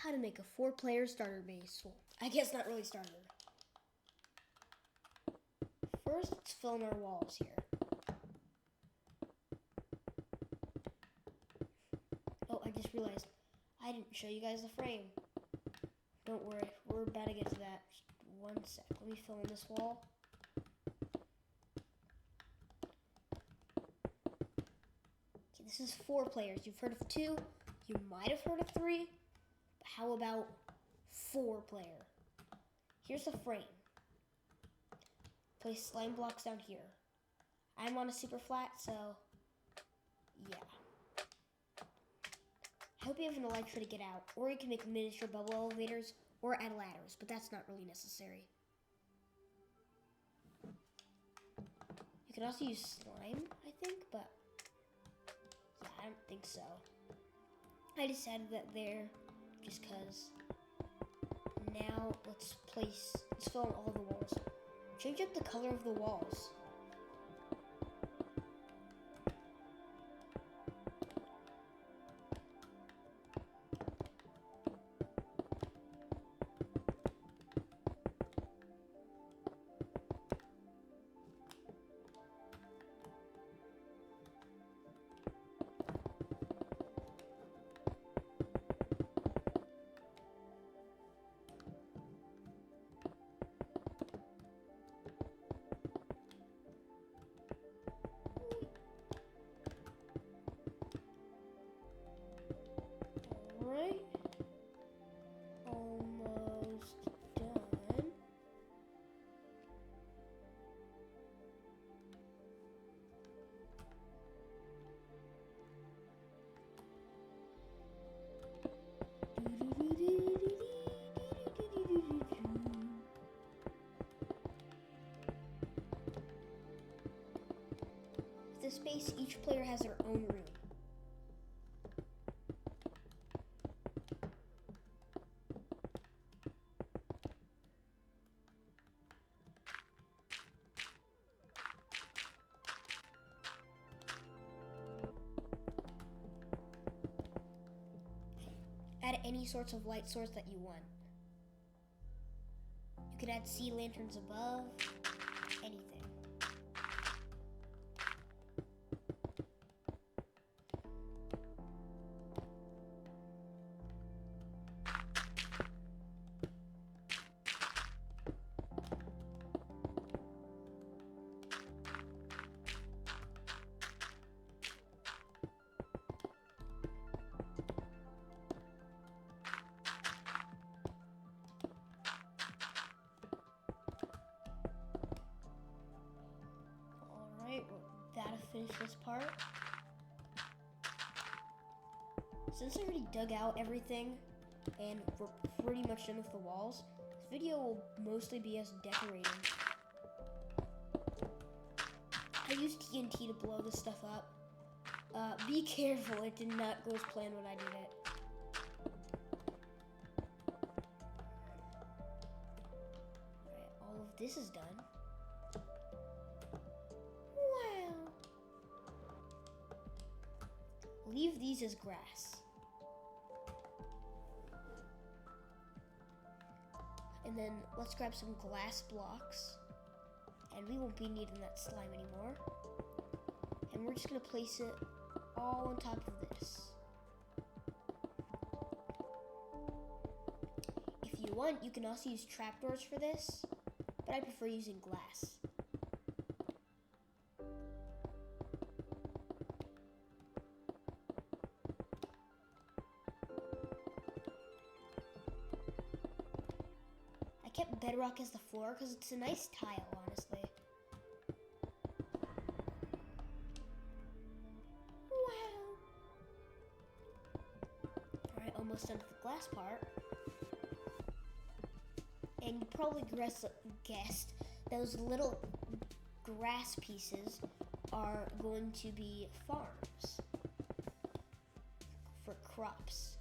how to make a 4-player starter base. Well, I guess not really starter. First, let's fill in our walls here. Oh, I just realized I didn't show you guys the frame. Don't worry, we're about to get to that. Just one sec. Let me fill in this wall. Okay, this is 4 players. You've heard of 2. You might have heard of 3. But how about 4-player? Here's the frame. Place slime blocks down here. I'm on a super flat, so yeah. I hope you have an elytra to get out, or you can make miniature bubble elevators or add ladders, but that's not really necessary. You can also use slime, I think, but yeah, I don't think so. I decided that there just because. Now let's fill in all the walls. Change up the color of the walls. Alright. Almost done. With this space, each player has their own room. Add any sorts of light source that you want. You can add sea lanterns above, anything. Alright, we're about to finish this part. Since I already dug out everything and we're pretty much done with the walls, this video will mostly be us decorating. I used TNT to blow this stuff up. Be careful, it did not go as planned when I did it. Alright, all of this is done. Wow. Leave these as grass. And then let's grab some glass blocks. And we won't be needing that slime anymore. And we're just gonna place it all on top of this. If you want, you can also use trapdoors for this, but I prefer using glass. I kept bedrock as the floor because it's a nice tile, honestly. Wow. Alright, almost done with the glass part. And you probably guessed those little grass pieces are going to be farms for crops.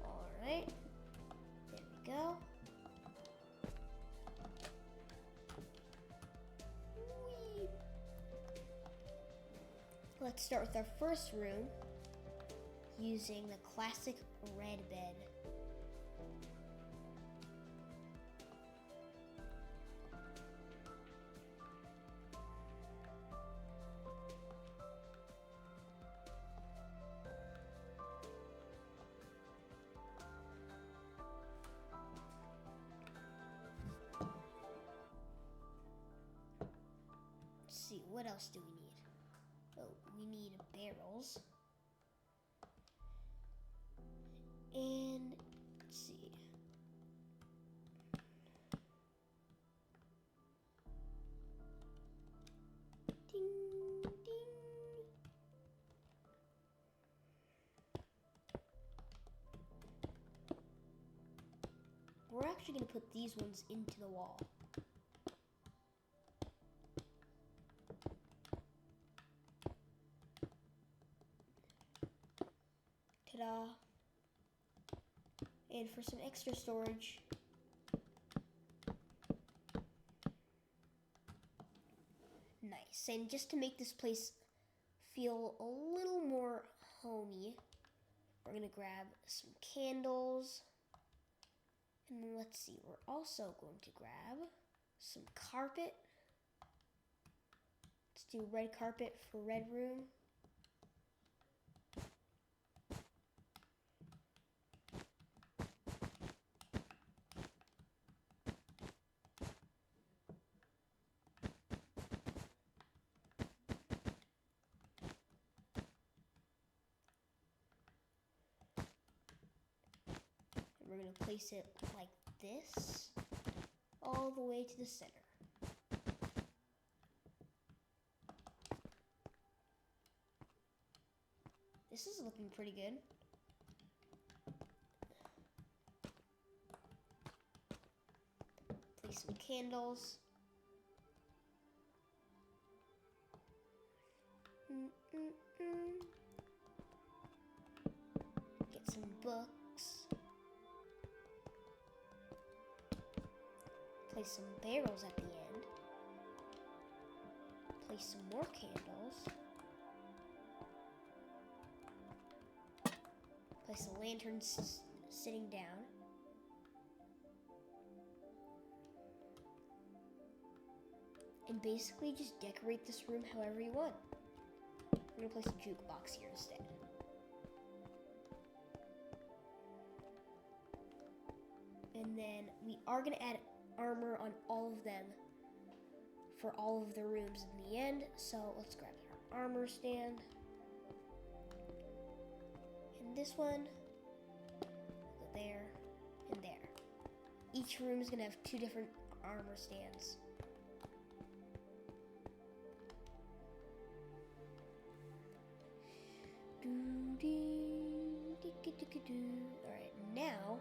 Alright, let's start with our first room using the classic red bed. Let's see, what else do we need? Oh, we need barrels. And let's see. Ding, ding. We're actually going to put these ones into the wall. Ta-da! And for some extra storage, nice. And just to make this place feel a little more homey, we're gonna grab some candles. And let's see, we're also going to grab some carpet. Let's do red carpet for red room. We're going to place it like this, all the way to the center. This is looking pretty good. Place some candles. Get some books. Place some barrels at the end. Place some more candles. Place a lantern sitting down. And basically just decorate this room however you want. I'm gonna place a jukebox here instead. And then we are gonna add armor on all of them for all of the rooms in the end. So let's grab our armor stand. And this one, go there and there. Each room is gonna have 2 different armor stands. Alright, now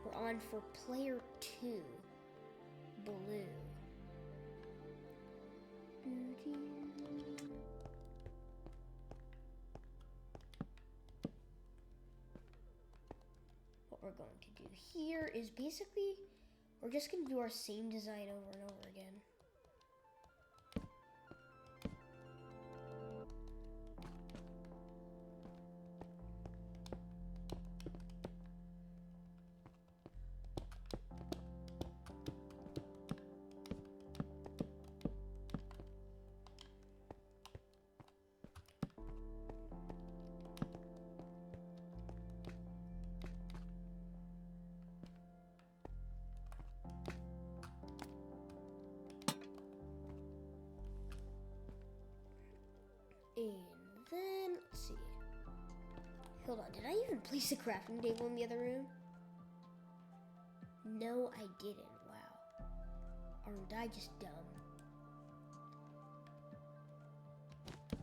we're on for player 2. Blue. What we're going to do here is basically, we're just going to do our same design over and over again. And then, let's see. Hold on, did I even place a crafting table in the other room? No, I didn't. Wow. Aren't I just dumb?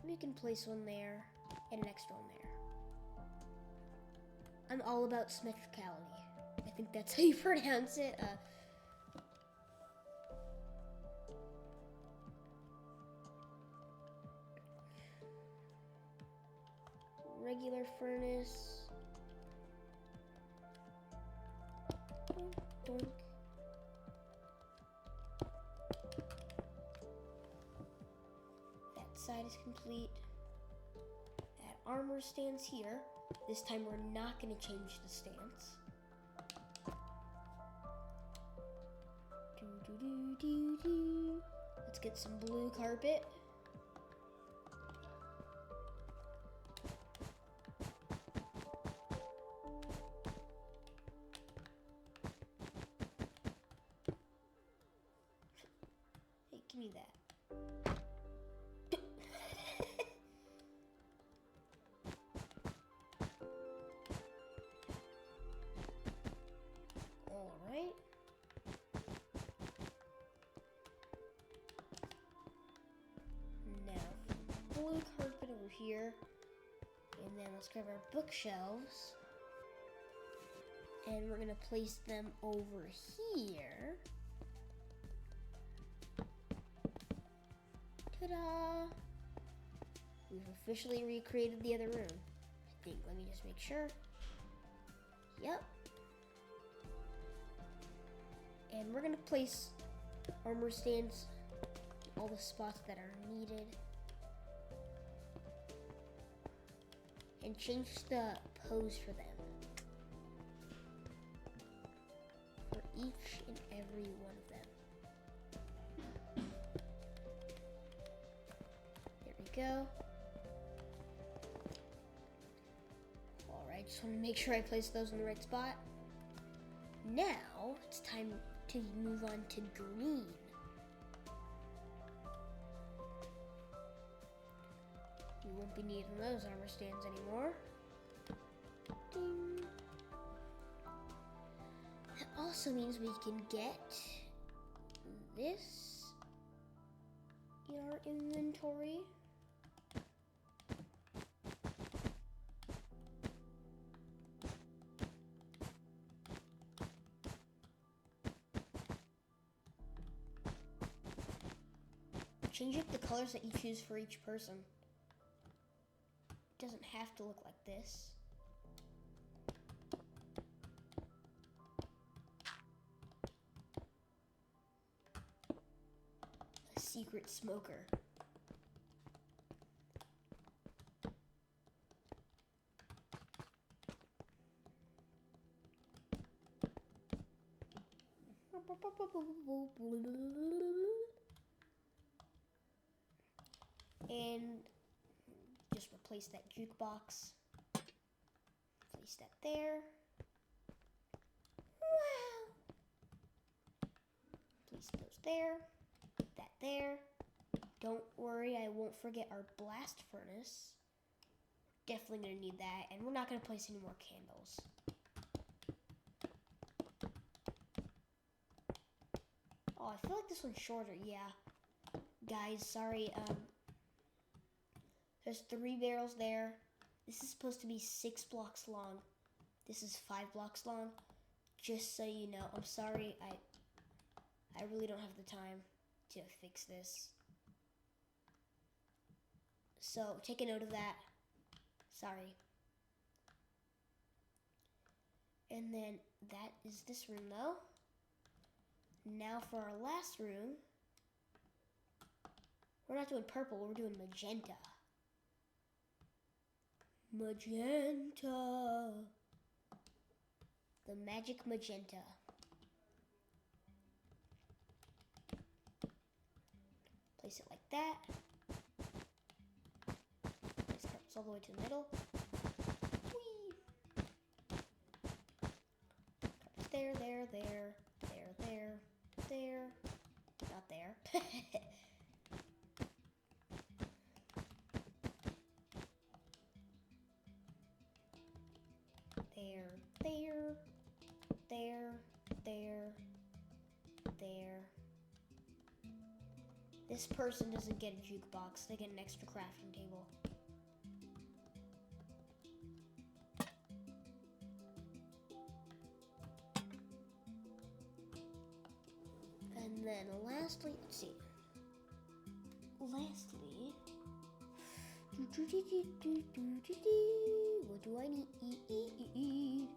We can place one there and an extra one there. I'm all about symmetricality. I think that's how you pronounce it. Regular furnace. Doink. That side is complete. armor stands here. This time we're not going to change the stance. Let's get some blue carpet. Hey, give me that. Alright. Now, blue carpet over here. And then let's grab our bookshelves. And we're going to place them over here. Ta-da! We've officially recreated the other room. I think. Let me just make sure. Yep. And we're going to place armor stands in all the spots that are needed. And change the pose for them. For each and every one of them. There we go. Alright, just want to make sure I place those in the right spot. Now, it's time to move on to green. We won't be needing those armor stands anymore. Ding. That also means we can get this in our inventory. Change up the colors that you choose for each person. It doesn't have to look like this. A secret smoker. And just replace that jukebox. Place that there. Wow. Place those there. That there. Don't worry, I won't forget our blast furnace. Definitely gonna need that, and we're not gonna place any more candles. Oh, I feel like this one's shorter, yeah. Guys, sorry, there's 3 barrels there. This is supposed to be 6 blocks long. This is 5 blocks long. Just so you know, I'm sorry, I really don't have the time to fix this. So, take a note of that. Sorry. And then, that is this room, though. Now for our last room. We're not doing purple, we're doing magenta. Magenta. The magic magenta. Place it like that. Place it all the way to the middle. Whee! There, there, there, there, there, there. Not there. There, there, there, there. This person doesn't get a jukebox, they get an extra crafting table. And then lastly, let's see. Lastly, what do I need?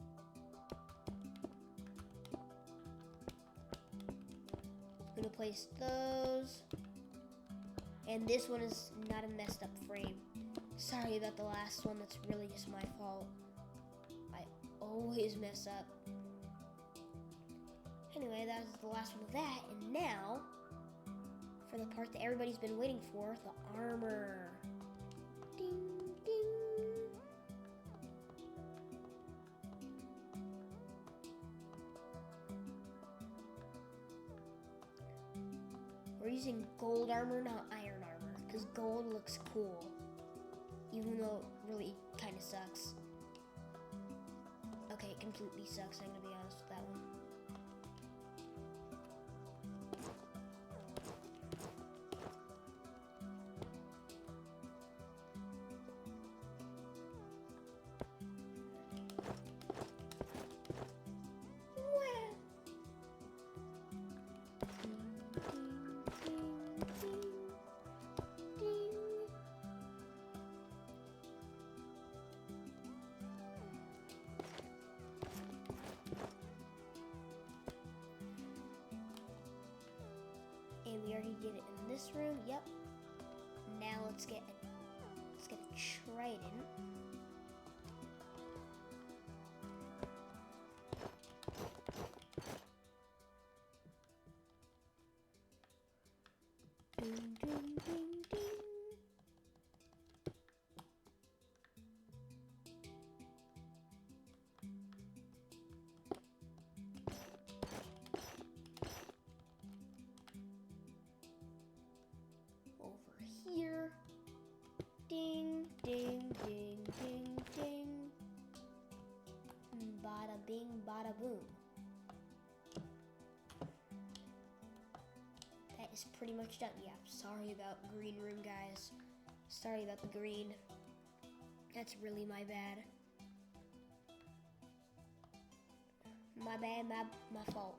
I'm gonna place those, and this one is not a messed up frame, Sorry about the last one. That's really just my fault. I always mess up. Anyway, that was the last one of that. And now, for the part that everybody's been waiting for, the armor. Ding, ding. We're using gold armor, not iron armor, because gold looks cool, even though it really kind of sucks. Okay, it completely sucks, I'm gonna be honest with that one. And we already did it in this room. Yep. Now let's get a trident. Ding, ding, ding, ding. Here. Ding, ding, ding, ding, ding. Bada bing, bada boom. That is pretty much done. Yeah, sorry about green room, guys. Sorry about the green. That's really my bad. My bad, my fault.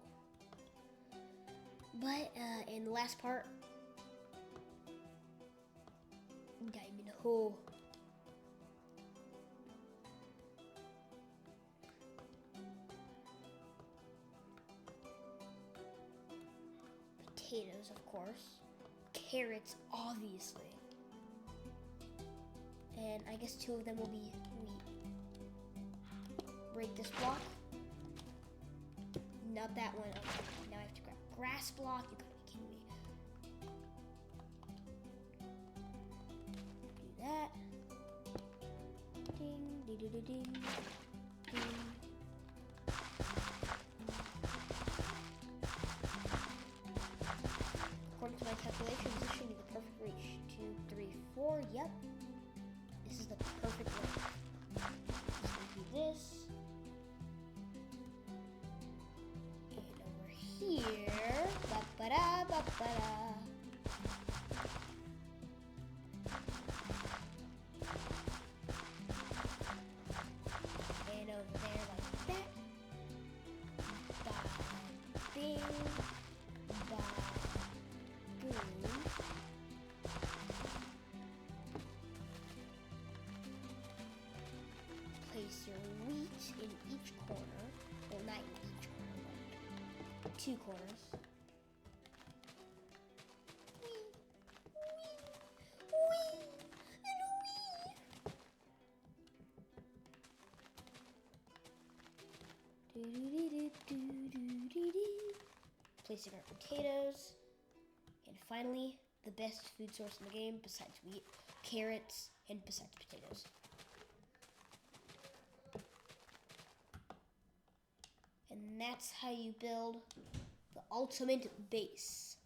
But in the last part, diamond hole. Potatoes, of course. Carrots, obviously. And I guess 2 of them will be wheat. Break this block. Not that one. Okay, now I have to grab grass block. You gotta be kidding me. That. Ding, ding, ding, ding, ding. According to my calculations, this should be the perfect reach. 2, 3, 4. Yep. This is the perfect length. Just gonna do this. And over here. Ba-ba-da, ba-ba-da. Over there like that. Bing. Boom. Place your wheat in each corner. Well, not in each corner, but 2 corners. Placing our potatoes, and finally, the best food source in the game besides wheat, carrots, and besides potatoes. And that's how you build the ultimate base.